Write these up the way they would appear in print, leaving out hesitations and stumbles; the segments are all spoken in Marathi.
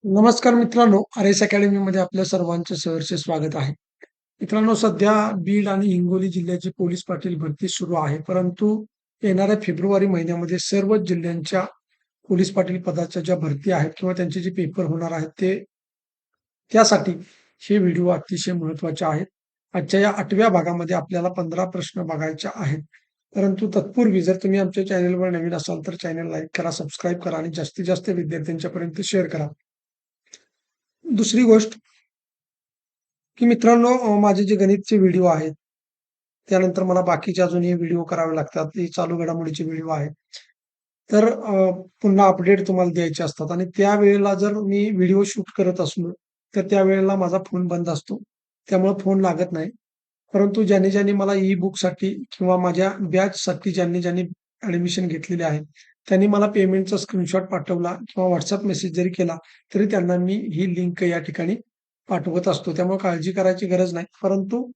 नमस्कार मित्रांनो, आर.एस अकॅडमी मध्ये आपल्या सर्वांचे सहर्ष स्वागत आहे. मित्रांनो, सध्या बीड आणि हिंगोली जिल्ह्याची पोलीस पाटील भरती सुरू आहे. परंतु येणाऱ्या फेब्रुवारी महिन्यामध्ये सर्वच जिल्ह्यांच्या पोलीस पाटील पदाच्या ज्या भरती आहेत किंवा त्यांचे जे पेपर होणार आहेत त्यासाठी हे व्हिडिओ अतिशय महत्त्वाचे आहेत. आजच्या या 8व्या भागामध्ये आपल्याला 15 प्रश्न बघायचे आहेत. परंतु तत्पूर्वी जर तुम्ही आमच्या चॅनलवर नवीन असाल तर चॅनल लाईक करा, सबस्क्राईब करा आणि जास्तीत जास्त विद्यार्थ्यांच्यापर्यंत शेअर करा. दुसरी गोष्ट की मित्रांनो, माझे जे गणितचे व्हिडिओ आहेत, त्यानंतर मला बाकीचे अजूनही व्हिडिओ करावे लागतात. ते चालू घडामोडीचे व्हिडिओ आहेत. तर पुन्हा अपडेट तुम्हाला द्यायचे असतात आणि त्यावेळेला जर मी व्हिडिओ शूट करत असलो, तर त्यावेळेला माझा फोन बंद असतो. त्यामुळे फोन लागत नाही. परंतु ज्यांनी मला ई-बुकसाठी किंवा माझ्या बॅचसाठी ज्यांनी ॲडमिशन घेतलेले आहे, त्यांनी मला पेमेंटचा स्क्रीनशॉट पाठवला किंवा WhatsApp मेसेज जरी केला, तरी त्यांना मी ही लिंक या ठिकाणी पाठवत असतो. त्यामुळे काळजी करायची गरज नाही. परंतु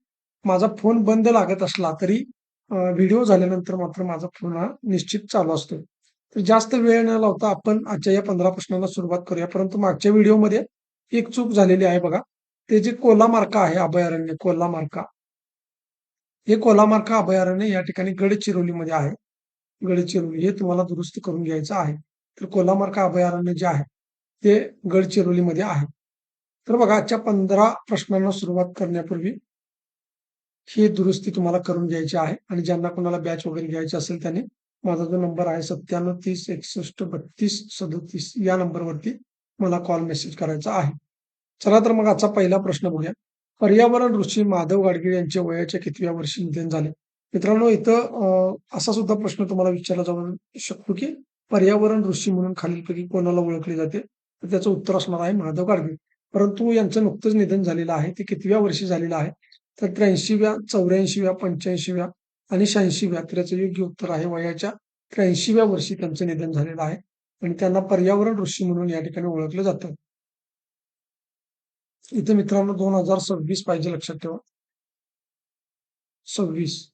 माझा फोन बंद लागत असला तरी व्हिडिओ झाल्यानंतर मात्र माझा फोन हा निश्चित चालू असतो. तर जास्त वेळ न लावता आपण आजच्या या 15 प्रश्नांना सुरुवात करूया. परंतु मागच्या व्हिडिओमध्ये एक चूक झालेली आहे बघा. ते जे कोलामार्का आहे अभयारण्य कोलामार्का, हे कोलामार्का अभयारण्य या ठिकाणी गडचिरोलीमध्ये आहे. गडचिरोली हे तुम्हाला दुरुस्त करून घ्यायचं आहे. तर कोलामार्का अभयारण्य जे आहे ते गडचिरोलीमध्ये आहे. तर बघा, आजच्या 15 प्रश्नांना सुरुवात करण्यापूर्वी ही दुरुस्ती तुम्हाला करून घ्यायची आहे आणि ज्यांना कोणाला बॅच वगैरे घ्यायची असेल त्याने माझा जो नंबर आहे 9730613237 या नंबरवरती मला कॉल मेसेज करायचा आहे. चला तर मग आजचा पहिला प्रश्न बघूया. पर्यावरण ऋषी माधव गाडगीळ यांच्या वयाच्या कितव्या वर्षी निधन झाले? मित्रांनो, इथं असा सुद्धा प्रश्न तुम्हाला विचारला जाऊ शकतो की पर्यावरण ऋषी म्हणून खालीलपैकी कोणाला ओळखले जाते? तर त्याचं उत्तर असणार आहे माधव गाडगीळ. परंतु यांचं नुकतंच निधन झालेलं आहे. ते कितव्या वर्षी झालेलं आहे? तर 83व्या, 84व्या, 85व्या आणि 86व्या. तर याचं योग्य उत्तर आहे वयाच्या 83व्या वर्षी त्यांचं निधन झालेलं आहे आणि त्यांना पर्यावरण ऋषी म्हणून या ठिकाणी ओळखलं जातं. इथे मित्रांनो 2026 पाहिजे लक्षात ठेवा. 26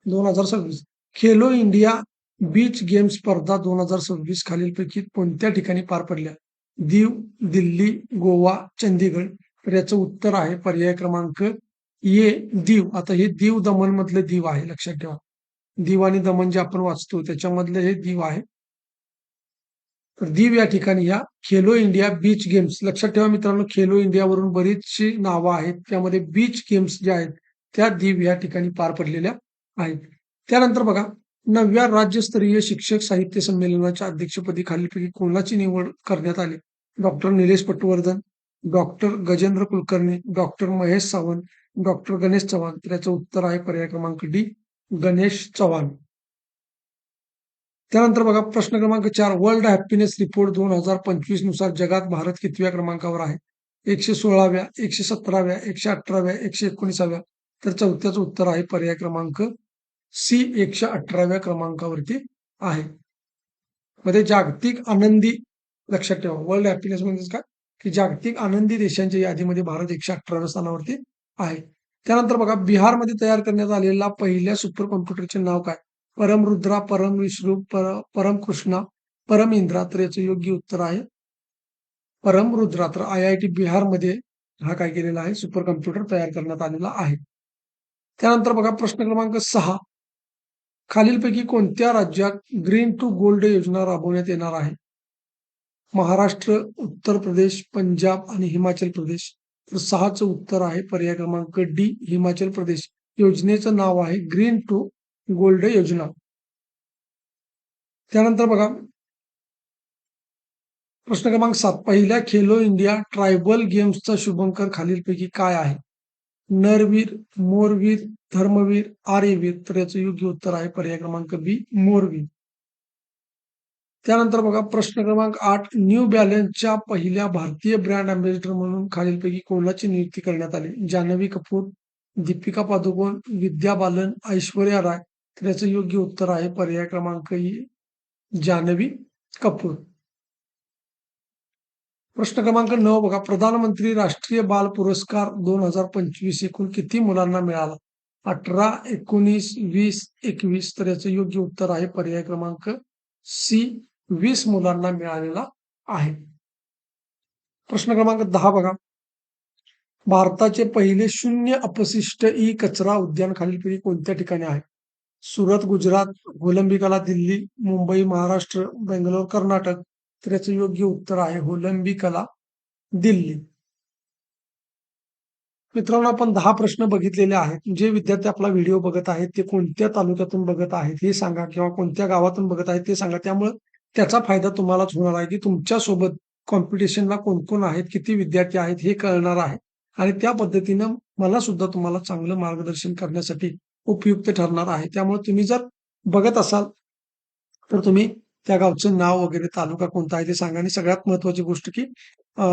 2026 खेलो इंडिया बीच गेम स्पर्धा 2026 खालीलपैकी कोणत्या ठिकाणी पार पडल्या? दीव, दिल्ली, गोवा, चंदीगड. तर याचं उत्तर आहे पर्याय क्रमांक ए, दीव. आता हे दीव दमण मधलं दीव आहे, लक्षात ठेवा. दीव आणि दमण जे आपण वाचतो त्याच्यामधलं हे दीव आहे. तर दीव या ठिकाणी या खेलो इंडिया बीच गेम्स, लक्षात ठेवा मित्रांनो, खेलो इंडिया वरून बरीचशी नावं आहेत. त्यामध्ये बीच गेम्स ज्या आहेत त्या दीव या ठिकाणी पार पडलेल्या आहेत. त्यानंतर बघा, 9व्या राज्यस्तरीय शिक्षक साहित्य संमेलनाच्या अध्यक्षपदी खालीलपैकी कोणाची निवड करण्यात आली? Doctor Nilesh Patwardhan, doctor Gajendra Kulkarni, doctor Mahesh Sawant, doctor Ganesh Chavan. तर याचं उत्तर आहे पर्याय क्रमांक डी, गणेश चव्हाण. त्यानंतर बघा, प्रश्न क्रमांक 4. वर्ल्ड हॅपीनेस रिपोर्ट 2025 नुसार जगात भारत कितव्या क्रमांकावर आहे? 116व्या, 117व्या, 118व्या, 119व्या. तर चौथ्याचं उत्तर आहे पर्याय क्रमांक सी, 118व्या क्रमांकावरती आहे. मध्ये जागतिक आनंदी, लक्षात ठेवा, वर्ल्ड हॅपीनेस म्हणजे काय की जागतिक आनंदी देशांच्या यादीमध्ये भारत 118व्या स्थानावरती आहे. त्यानंतर बघा, बिहारमध्ये तयार करण्यात आलेला पहिल्या सुपर कॉम्प्युटरचे नाव काय? परमरुद्रा, परम विष्णू, परम कृष्णा, परम इंद्रा. तर याचं योग्य उत्तर आहे परमरुद्रा. तर IIT बिहारमध्ये हा काय केलेला आहे, सुपर कॉम्प्युटर तयार करण्यात आलेला आहे. त्यानंतर बघा, प्रश्न क्रमांक 6. खालीलपैकी कोणत्या राज्यात ग्रीन टू गोल्ड योजना राबवण्यात येणार आहे? महाराष्ट्र, उत्तर प्रदेश, पंजाब आणि हिमाचल प्रदेश. तर 6चं उत्तर आहे पर्याय क्रमांक डी, हिमाचल प्रदेश. योजनेचं नाव आहे ग्रीन टू गोल्ड योजना. त्यानंतर बघा, प्रश्न क्रमांक 7. पहिल्या खेलो इंडिया ट्रायबल गेम्सचा शुभंकर खालीलपैकी काय आहे? नरवीर, मोरवीर, धर्मवीर, आर्यवीर. तर याचं योग्य उत्तर आहे पर्याय क्रमांक बी, मोरवीर. त्यानंतर बघा, प्रश्न क्रमांक 8. न्यू बॅलन्सच्या पहिल्या भारतीय ब्रँड अँबॅसेडर म्हणून खालीलपैकी कोणाची नियुक्ती करण्यात आली? जान्हवी कपूर, दीपिका पादुकोण, विद्या बालन, ऐश्वर्या राय. तर याचं योग्य उत्तर आहे पर्याय क्रमांक ई, जान्हवी कपूर. प्रश्न क्रमांक 9 बघा, प्रधानमंत्री राष्ट्रीय बाल पुरस्कार 2025 एकूण किती मुलांना मिळाला? 18, 19, 20, 21. तर याचं योग्य उत्तर आहे पर्याय क्रमांक सी, 20 मुलांना मिळालेला आहे. प्रश्न क्रमांक 10 बघा. भारताचे पहिले शून्य अपशिष्ट ई कचरा उद्यान खालीलपैकी कोणत्या ठिकाणी आहे? सुरत, गुजरात, होलंबिकाला, दिल्ली, मुंबई, महाराष्ट्र, बेंगलोर, कर्नाटक. तर याचं योग्य उत्तर आहे होलंबिकाला, दिल्ली. मित्रांनो, आपण 10 प्रश्न बघितलेले आहेत. जे विद्यार्थी आपला व्हिडिओ बघत आहेत, ते कोणत्या तालुक्यातून बघत आहेत हे सांगा किंवा कोणत्या गावातून बघत आहेत ते सांगा. त्यामुळे त्याचा फायदा तुम्हालाच होणार आहे, की तुमच्यासोबत कॉम्पिटिशनला कोण-कोण आहेत, किती विद्यार्थी आहेत हे कळणार आहे आणि त्या पद्धतीनं मला सुद्धा तुम्हाला चांगलं मार्गदर्शन करण्यासाठी उपयुक्त ठरणार आहे. त्यामुळे तुम्ही जर बघत असाल, तर तुम्ही त्या गावचं नाव वगैरे तालुका कोणता आहे ते सांगा आणि सगळ्यात महत्त्वाची गोष्ट, की अ,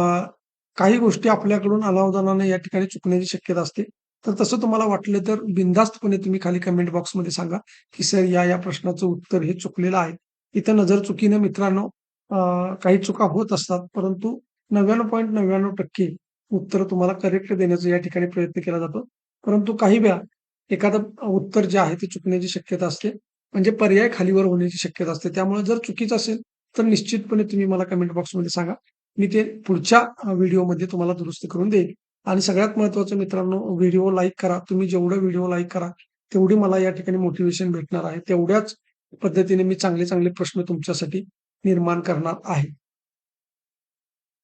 काही गोष्टी आपल्याकडून अनावधानाने या ठिकाणी चुकण्याची शक्यता असते. तर तसं तुम्हाला वाटलं तर बिनधास्तपणे तुम्ही खाली कमेंट बॉक्समध्ये सांगा, की सर या प्रश्नाचं उत्तर हे चुकलेलं आहे. इथं नजर चुकीनं मित्रांनो काही चुका होत असतात, परंतु 99.99% उत्तर तुम्हाला करेक्ट देण्याचा या ठिकाणी प्रयत्न केला जातो. परंतु काही वेळा एखादं उत्तर जे आहे ते चुकण्याची शक्यता असते. म्हणजे पर्याय खालीवर होण्याची शक्यता असते. त्यामुळे जर चुकीचं असेल, तर निश्चितपणे तुम्ही मला कमेंट बॉक्समध्ये सांगा. मी ते पुढच्या व्हिडिओमध्ये तुम्हाला दुरुस्त करून देईल. आणि सगळ्यात महत्त्वाचं मित्रांनो, व्हिडिओ लाईक करा. तुम्ही जेवढं व्हिडिओ लाईक कराल, तेवढी मला या ठिकाणी मोटिव्हेशन भेटणार आहे. तेवढ्याच पद्धतीने मी चांगले-चांगले प्रश्न तुमच्यासाठी निर्माण करणार आहे.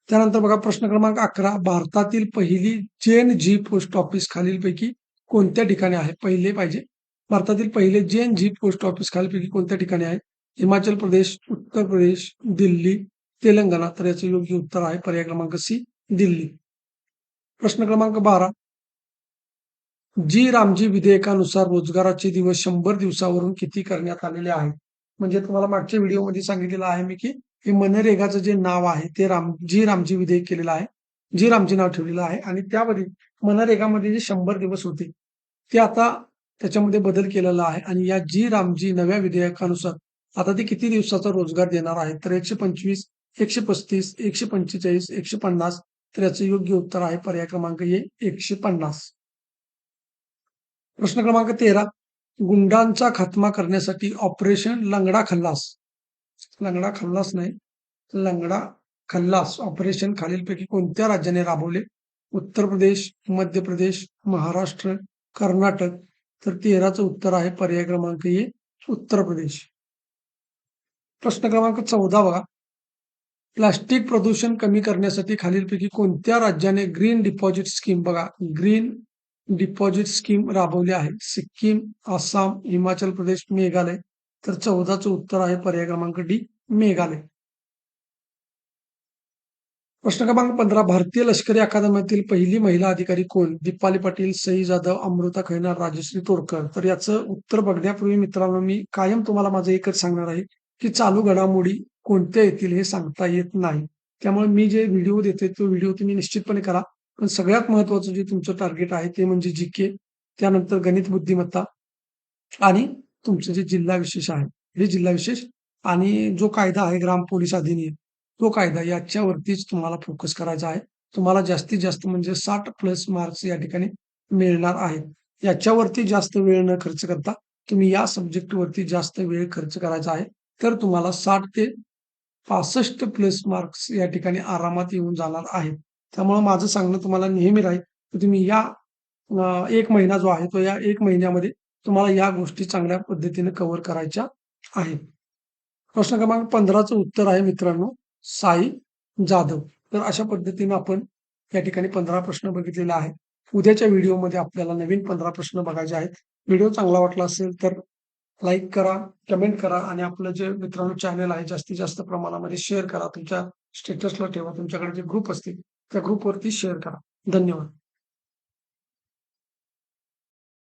त्यानंतर बघा प्रश्न क्रमांक 11. भारतातील पहिली जेन-जी पोस्ट ऑफिस खालीलपैकी कोणत्या ठिकाणी आहे? पहिले पाहिजे. भारतातील पहिले जेन-जी पोस्ट ऑफिस खालीलपैकी कोणत्या ठिकाणी आहे? हिमाचल प्रदेश, उत्तर प्रदेश, दिल्ली, तेलंगणा. तर याचं योग्य उत्तर आहे पर्याय क्रमांक सी, दिल्ली. प्रश्न क्रमांक 12. जी रामजी विधेयकानुसार रोजगाराचे दिवस 100 दिवसावरून किती करण्यात आलेले आहेत? म्हणजे तुम्हाला मागच्या व्हिडिओमध्ये सांगितलेलं आहे मी, की हे मनरेगाचं जे नाव आहे ते रामजी विधेयक केलेलं आहे. जी रामजी नाव ठेवलेलं आहे आणि त्यामध्ये मनरेगामध्ये जे 100 दिवस होते, ते आता त्याच्यामध्ये बदल केलेला आहे आणि या जी रामजी नव्या विधेयकानुसार आता ते किती दिवसाचा रोजगार देणार आहे? तर 125, 135, 145, 150. तर याचं योग्य उत्तर आहे पर्याय क्रमांक ए, 150. प्रश्न क्रमांक 13. गुंडांचा खात्मा करण्यासाठी ऑपरेशन लंगडा खल्लास. लंगडा खल्लास नाही, लंगडा खल्लास ऑपरेशन खालीलपैकी कोणत्या राज्याने राबवले? उत्तर प्रदेश, मध्य प्रदेश, महाराष्ट्र, कर्नाटक. तर 13चं उत्तर आहे पर्याय क्रमांक ए, उत्तर प्रदेश. प्रश्न क्रमांक 14 बघा. प्लास्टिक प्रदूषण कमी करण्यासाठी खालीलपैकी कोणत्या राज्याने ग्रीन डिपॉझिट स्कीम बघा, ग्रीन डिपॉझिट स्कीम राबवली आहे? सिक्कीम, आसाम, हिमाचल प्रदेश, मेघालय. तर 14चं उत्तर आहे पर्याय क्रमांक डी, मेघालय. प्रश्न क्रमांक 15. भारतीय लष्करी अकादमीतील पहिली महिला अधिकारी कोण? दीपाली पाटील, सई जाधव, अमृता खैनार, राजश्री तोडकर. तर याचं उत्तर बघण्यापूर्वी मित्रांनो, मी कायम तुम्हाला माझं एकच सांगणार आहे, की चालू घडामोडी कोणत्या येतील हे सांगता येत नाही. त्यामुळे मी जे व्हिडिओ देतोय तो व्हिडिओ तुम्ही निश्चितपणे करा. पण सगळ्यात महत्त्वाचं जे तुमचं टार्गेट आहे ते म्हणजे जी त्यानंतर गणित बुद्धिमत्ता आणि तुमचं जे जिल्हा विशेष आहे, हे जिल्हा विशेष आणि जो कायदा आहे ग्राम पोलीस अधिनियम, तो कायदा याच्यावरतीच तुम्हाला फोकस करायचा आहे. तुम्हाला जास्तीत जास्त म्हणजे 60 प्लस मार्क्स या ठिकाणी मिळणार आहेत. याच्यावरती जास्त वेळ न खर्च करता तुम्ही या सब्जेक्टवरती जास्त वेळ खर्च करायचा आहे. तर तुम्हाला 60 ते 65 प्लस मार्क्स या ठिकाणी आरामात येऊन जाणार आहेत. त्यामुळे माझं सांगणं तुम्हाला नेहमी राहील, की तुम्ही या 1 महिना जो आहे, तो या 1 महिन्यामध्ये तुम्हाला या गोष्टी चांगल्या पद्धतीने कव्हर करायच्या आहेत. प्रश्न क्रमांक 15चं उत्तर आहे मित्रांनो, साई जाधव. तर अशा पद्धतीने आपण या ठिकाणी 15 प्रश्न बघितलेले आहेत. उद्याच्या व्हिडिओमध्ये आपल्याला नवीन 15 प्रश्न बघायचे आहेत. व्हिडिओ चांगला वाटला असेल तर लाईक करा, कमेंट करा आणि आपलं जे मित्रांनो चॅनल आहे जास्तीत जास्त प्रमाणामध्ये शेअर करा. तुमच्या स्टेटसला ठेवा. तुमच्याकडे जे ग्रुप असतील त्या ग्रुपवरती शेअर करा. धन्यवाद.